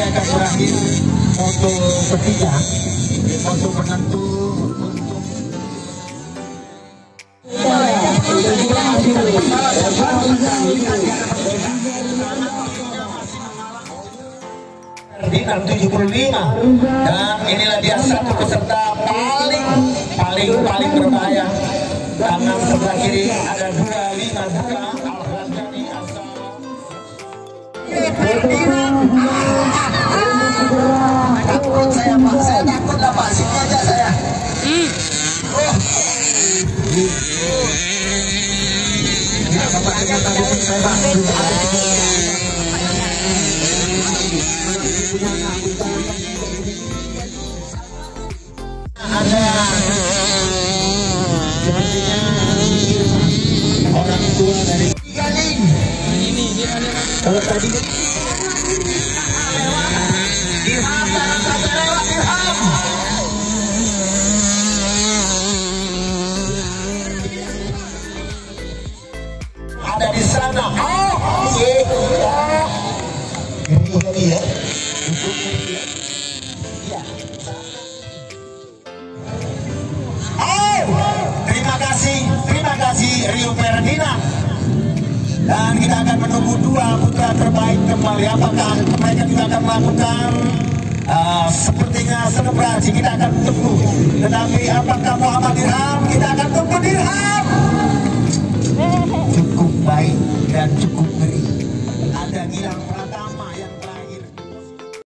akan berakhir foto ketiga, foto penentu Ferdinand 75, dan inilah dia satu peserta paling berbahaya. Kanan sebelah kiri ada 25 buka Al-Ghazali asal takut saya Pak, saya takut lah Pak, sini aja saya. Ya Bapak dengan tadi saya Pak. Ada sepertinya orang tua dari Galing. Kalau tadi Ilham, jangan sampai lewat Ilham. Ada di sana. Ini ya. Terima kasih Rio Ferdinand. Dan kita akan menunggu dua putra terbaik kembali. Apakah mereka juga akan melakukan sepertinya selebrasi? Kita akan tunggu. Tetapi apakah Muhammad Dirham? Kita akan tunggu Dirham. Cukup baik dan cukup